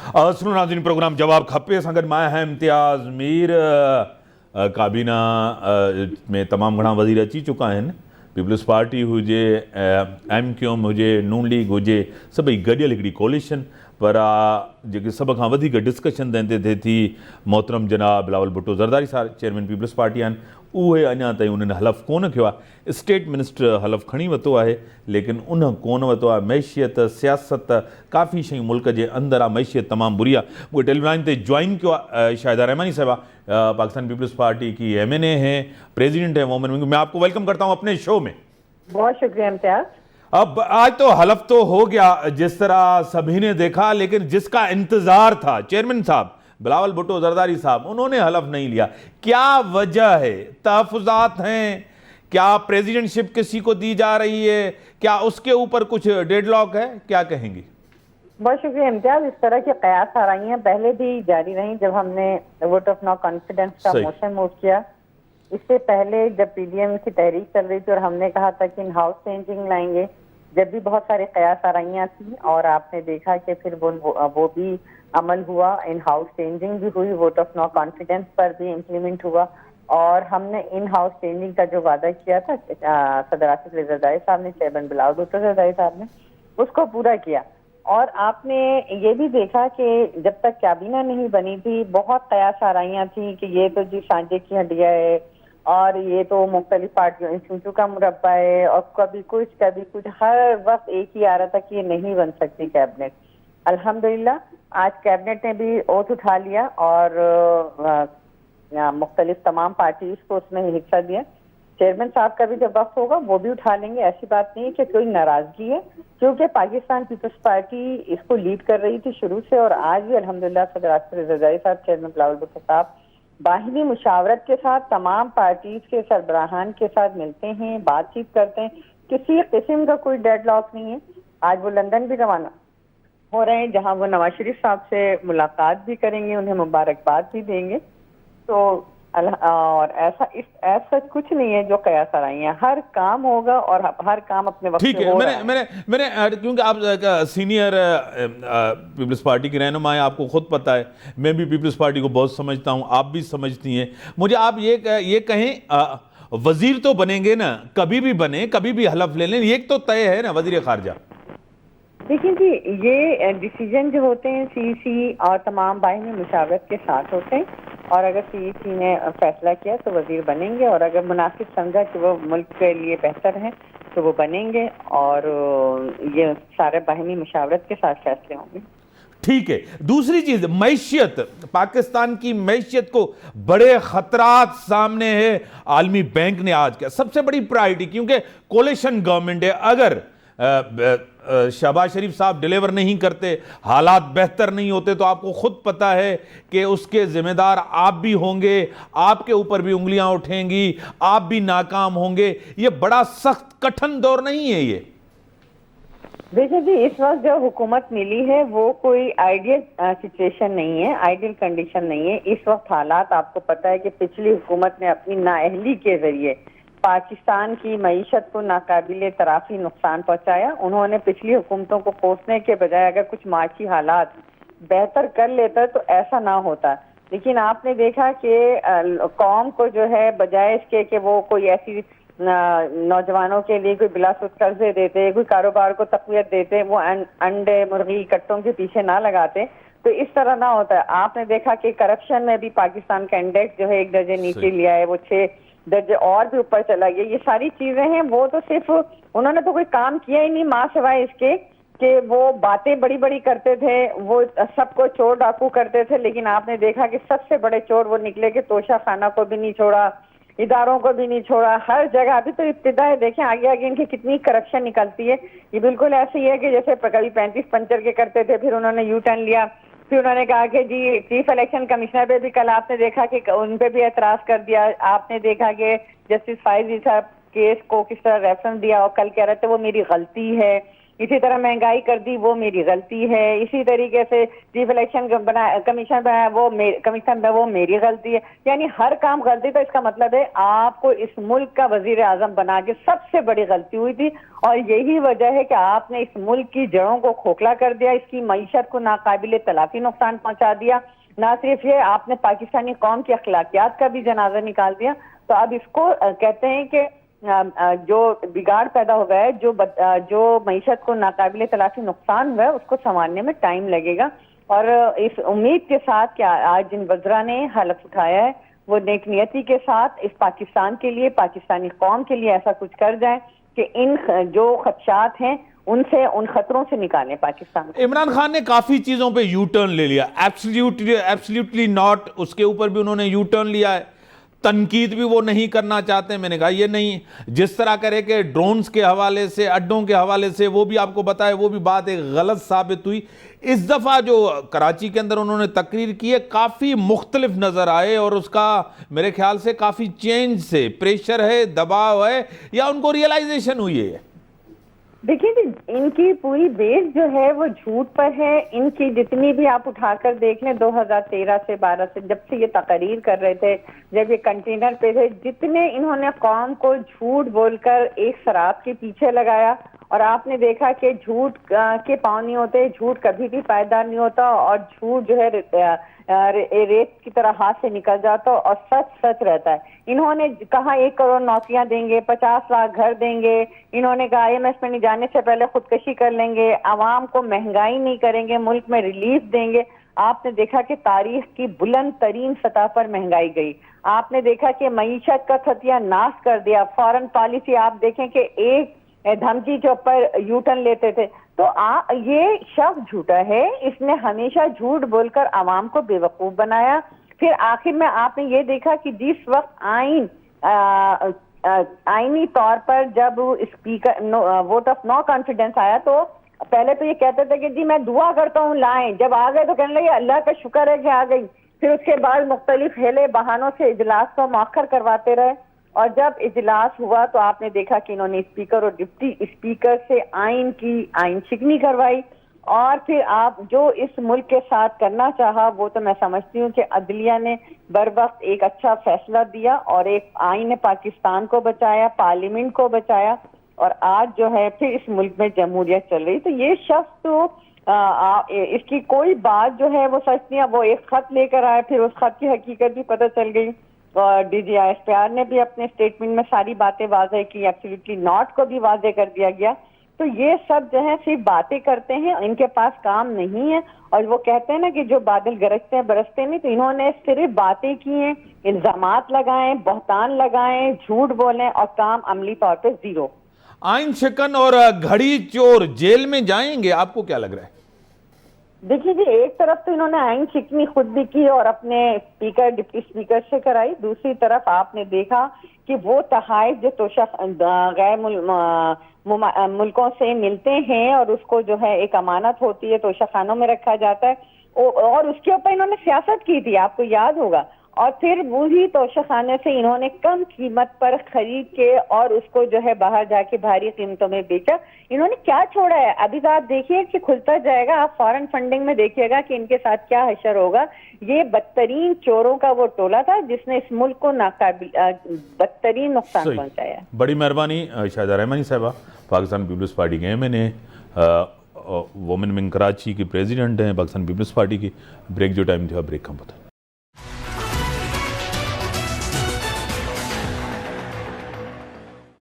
सुनो नाज़रीन, प्रोग्राम जवाब खपे संगत मां है इम्तियाज़ मीर। काबीना में तमाम घणा वज़ीर अची चुका आहिनि। पीपल्स पार्टी हुजे, MQM हुजे, नून लीग हुजे, सभई गॾियल हिकिड़ी कोलिशन। पर जेके सभ खां वधीक डिस्कशन त हिते थिए थी, मोहतरम जनाब बिलावल भुट्टो ज़रदारी साहिब चेयरमैन पीपल्स पार्टी आहिनि, उहे अञा ताईं उन्हनि हलफ़ कोन कयो आहे। स्टेट मिनिस्टर हलफ़ खणी वरितो आहे, लेकिन उन कोन वरितो आहे। मैशियत, सियासत, काफ़ी शयूं मुल्क जे अंदरि आहे। मैशियत तमामु बुरी आहे। उहे टेलीविज़न ते ज्वाइन कयो आहे शाहिदा रहमानी साहिबा, पाकिस्तान पीपल्स पार्टी की MNA हैं, प्रेसिडेंट हैं वोमेन विंग। मैं आपको वेलकम करता हूँ अपने शो में। बहुत शुक्रिया इम्तियाज़। अब आज तो हलफ तो हो गया जिस तरह सभी ने देखा, लेकिन जिसका इंतजार था चेयरमैन साहब बिलावल भुट्टो ज़रदारी साहब, उन्होंने हलफ नहीं लिया। क्या वजह है? तहफ़्फ़ुज़ात हैं? क्या प्रेसिडेंटशिप किसी को दी जा रही है? क्या उसके ऊपर कुछ डेडलॉक है? क्या कहेंगी? बहुत शुक्रिया इम्तियाज़। इस तरह की कयास आ रही हैं, पहले भी जारी रही जब हमने वोट ऑफ नो कॉन्फिडेंस का मोशन मूव किया। इससे पहले जब PDM की तहरीक चल रही थी और हमने कहा था कि इन हाउस चेंजिंग लाएंगे, जब भी बहुत सारे कयास आ रही थी और आपने देखा कि फिर वो भी अमल हुआ। इन हाउस चेंजिंग भी हुई, वोट ऑफ नो कॉन्फिडेंस पर भी इम्प्लीमेंट हुआ और हमने इन हाउस चेंजिंग का जो वादा किया था सदर आसिफ अली ज़रदारी साहब ने, चेयरमैन बिलावल भुट्टो ज़रदारी साहब ने, उसको पूरा किया। और आपने ये भी देखा कि जब तक कैबिनेट नहीं बनी थी बहुत कयास आ रही थी कि ये तो जी सांझे की हड्डियां है और ये तो मुख्तलिफ पार्टियों इंस्टीट्यूट का मुरब्बा है और कभी कुछ हर वक्त एक ही आ रहा था कि ये नहीं बन सकती कैबिनेट। अल्हम्दुलिल्लाह आज कैबिनेट ने भी ओथ उठा लिया और मुख्तलिफ तमाम पार्टीज को उसमें हिस्सा दिया। चेयरमैन साहब का भी जब वक्त होगा वो भी उठा लेंगे। ऐसी बात नहीं है कि कोई नाराजगी है, क्योंकि पाकिस्तान पीपल्स पार्टी इसको लीड कर रही थी शुरू से और आज भी अल्हम्दुलिल्लाह सदर आसिफ अली ज़रदारी साहब, चेयरमैन बिलावल भुट्टो साहब बाहिनी मुशावरत के साथ तमाम पार्टीज के सरबराहान के साथ मिलते हैं, बातचीत करते हैं। किसी किस्म का कोई डेडलॉक नहीं है। आज वो लंदन भी रवाना हो रहे हैं जहां वो नवाज शरीफ साहब से मुलाकात भी करेंगे, उन्हें मुबारकबाद भी देंगे। तो और ऐसा कुछ नहीं है जो कयास आ रही है। हर काम होगा और हर काम अपने वक्त ठीक है। मैंने क्योंकि आप सीनियर पीपल्स पार्टी की रहनुमा है, आपको खुद पता है, मैं भी पीपल्स पार्टी को बहुत समझता हूं, आप भी समझती हैं। मुझे आप ये कहें, वजीर तो बनेंगे ना, कभी भी बने, कभी भी हलफ ले लें, ये तो तय है ना वजीर खारजा। देखिए जी, ये डिसीजन जो होते हैं CEC और तमाम बाहिनी मुशावरत के साथ होते हैं और अगर CEC ने फैसला किया तो वजीर बनेंगे और अगर मुनासिब समझा कि वो मुल्क के लिए बेहतर है तो वो बनेंगे और ये सारे बाहिनी मुशावरत के साथ फैसले होंगे। ठीक है। दूसरी चीज, मैशियत, पाकिस्तान की मैशियत को बड़े खतरात सामने है। आलमी बैंक ने आज क्या सबसे बड़ी प्रायोरिटी, क्योंकि कोलिशन गवर्नमेंट है, अगर शहबाज शरीफ साहब डिलीवर नहीं करते, हालात बेहतर नहीं होते, तो आपको खुद पता है कि उसके जिम्मेदार आप भी होंगे, आपके ऊपर भी उंगलियां उठेंगी, आप भी नाकाम होंगे। ये बड़ा सख्त कठिन दौर नहीं है ये? देखिए जी, इस वक्त जो हुकूमत मिली है वो कोई आइडियल सिचुएशन नहीं है, आइडियल कंडीशन नहीं है। इस वक्त हालात आपको पता है कि पिछली हुकूमत ने अपनी नाअहली के जरिए पाकिस्तान की मईशत को नाकाबिले तराफी नुकसान पहुंचाया। उन्होंने पिछली हुकूमतों को कोसने के बजाय अगर कुछ माशी हालात बेहतर कर लेता तो ऐसा ना होता। लेकिन आपने देखा कि कौम को जो है बजाय इसके कि वो कोई ऐसी नौजवानों के लिए कोई बिलासुद कर्जे देते, कोई कारोबार को तक़वियत देते, वो अंडे मुर्गी कट्टों के पीछे ना लगाते तो इस तरह ना होता। आपने देखा कि करप्शन में भी पाकिस्तान का इंडेक्स जो है 1 दर्जे नीचे लिया है, वो 6 दर्जे और भी ऊपर चला गया। ये सारी चीजें हैं, वो तो सिर्फ उन्होंने तो कोई काम किया ही नहीं मां सिवाय इसके कि वो बातें बड़ी बड़ी करते थे, वो सबको चोर डाकू करते थे। लेकिन आपने देखा कि सबसे बड़े चोर वो निकले कि तोशा खाना को भी नहीं छोड़ा, इदारों को भी नहीं छोड़ा, हर जगह। अभी तो इब्तिदा है, देखें आगे आगे इनकी कितनी करप्शन निकलती है। ये बिल्कुल ऐसे ही है कि जैसे कभी 35 पंचर के करते थे, फिर उन्होंने यू टर्न लिया, फिर उन्होंने कहा कि जी चीफ इलेक्शन कमिश्नर पे भी कल आपने देखा कि उन पे भी एतराज कर दिया। आपने देखा कि जस्टिस फाइजी साहब केस को किस तरह रेफरेंस दिया और कल कह रहे थे वो मेरी गलती है। इसी तरह महंगाई कर दी, वो मेरी गलती है। इसी तरीके से चीफ इलेक्शन कमीशन बनाया, वो कमीशन वो मेरी गलती है। यानी हर काम गलती। तो इसका मतलब है आपको इस मुल्क का वजीर आजम बना के सबसे बड़ी गलती हुई थी, और यही वजह है कि आपने इस मुल्क की जड़ों को खोखला कर दिया, इसकी मईशत को नाकाबिले तलाफी नुकसान पहुंचा दिया। ना सिर्फ ये, आपने पाकिस्तानी कौम की अखलाकियात का भी जनाजा निकाल दिया। तो अब इसको कहते हैं कि जो बिगाड़ पैदा हो गया है, जो मईशत को नाकाबिले तलाफी नुकसान हुआ है, उसको संभालने में टाइम लगेगा। और इस उम्मीद के साथ कि आज जिन वज़रा ने हलफ उठाया है वो नेक नियति के साथ इस पाकिस्तान के लिए, पाकिस्तानी कौम के लिए ऐसा कुछ कर जाए कि इन जो खदशात हैं उनसे, उन खतरों से निकालें पाकिस्तान को। इमरान खान ने काफी चीजों पे यू टर्न ले लिया, एब्सोल्युटली नॉट, उसके ऊपर भी उन्होंने यू टर्न लिया है। तनकीद भी वो नहीं करना चाहते। मैंने कहा ये नहीं, जिस तरह करे कि ड्रोन्स के हवाले से, अड्डों के हवाले से, वो भी आपको बताया, वो भी बात एक गलत साबित हुई। इस दफा जो कराची के अंदर उन्होंने तकरीर की है, काफी मुख्तलिफ नजर आए, और उसका मेरे ख्याल से काफी चेंज से प्रेशर है, दबाव है, या उनको रियलाइजेशन हुई है। देखिए जी, इनकी पूरी बेस जो है वो झूठ पर है। इनकी जितनी भी आप उठाकर देख लें, 2013 से 12 से जब से ये तकरीर कर रहे थे, जब ये कंटेनर पे थे, जितने इन्होंने कौम को झूठ बोलकर एक शराब के पीछे लगाया, और आपने देखा कि झूठ के पाँव नहीं होते, झूठ कभी भी पायदार नहीं होता, और झूठ जो है रेत की तरह हाथ से निकल जाता और सच सच रहता है। इन्होंने कहा 1 करोड़ नौकरियां देंगे, 50 लाख घर देंगे। इन्होंने कहा IMF में नहीं जाने से पहले खुदकशी कर लेंगे, आवाम को महंगाई नहीं करेंगे, मुल्क में रिलीफ देंगे। आपने देखा कि तारीख की बुलंद तरीन सतह पर महंगाई गई। आपने देखा कि मईशत का सत्यानाश कर दिया। फॉरेन पॉलिसी आप देखें कि एक धमकी के ऊपर यू टर्न लेते थे। तो ये शख्स झूठा है, इसने हमेशा झूठ बोलकर आवाम को बेवकूफ बनाया। फिर आखिर में आपने ये देखा कि जिस वक्त आईनी तौर पर जब speaker vote of no confidence आया, तो पहले तो ये कहते थे कि जी मैं दुआ करता हूँ लाएं, जब आ गए तो कहने लगे अल्लाह का शुक्र है कि आ गई। फिर उसके बाद मुख्तलिफ हेले बहानों से इजलास को मौखर करवाते रहे, और जब इजलास हुआ तो आपने देखा कि इन्होंने स्पीकर और डिप्टी स्पीकर से आइन शिकनी करवाई। और फिर आप जो इस मुल्क के साथ करना चाहा, वो तो मैं समझती हूँ कि अदलिया ने बर वक्त एक अच्छा फैसला दिया, और एक आइन ने पाकिस्तान को बचाया, पार्लियामेंट को बचाया, और आज जो है फिर इस मुल्क में जमहूरियत चल रही। तो ये शख्स तो इसकी कोई बात जो है वो सच नहीं है। वो एक खत लेकर आए, फिर उस खत की हकीकत भी पता चल गई, और DGISPR ने भी अपने स्टेटमेंट में सारी बातें वाज़ेह की, एब्सोल्युटली नॉट को भी वाज़ेह कर दिया गया। तो ये सब जो है सिर्फ बातें करते हैं, इनके पास काम नहीं है। और वो कहते हैं ना कि जो बादल गरजते हैं बरसते नहीं, तो इन्होंने सिर्फ बातें की हैं, इल्जामात लगाए, बहतान लगाए, झूठ बोले, और काम अमली तौर पर जीरो। आइन शिकन और घड़ी चोर जेल में जाएंगे, आपको क्या लग रहा है? देखिए जी, एक तरफ तो इन्होंने आइन शिकनी खुद भी की और अपने स्पीकर डिप्टी स्पीकर से कराई। दूसरी तरफ आपने देखा कि वो तहाइफ जो तोशक गैर मुल्कों से मिलते हैं, और उसको जो है एक अमानत होती है, तोशक खानों में रखा जाता है, और उसके ऊपर इन्होंने सियासत की थी, आपको याद होगा। और फिर वही तोशाखाने से इन्होंने कम कीमत पर खरीद के और उसको जो है बाहर जाके भारी कीमतों में बेचा। इन्होंने क्या छोड़ा है? अभी तो आप देखिए कि खुलता जाएगा, आप फॉरेन फंडिंग में देखिएगा कि इनके साथ क्या हशर होगा। ये बदतरीन चोरों का वो टोला था जिसने इस मुल्क को नाकाबिल बदतरीन नुकसान पहुंचाया। बड़ी मेहरबानी शाहिदा रहमानी साहबा, पाकिस्तान पीपल्स पार्टी के MNA, वुमेन विंग कराची की प्रेसिडेंट हैं पाकिस्तान पीपल्स पार्टी की। ब्रेक जो टाइम था, ब्रेक का पता।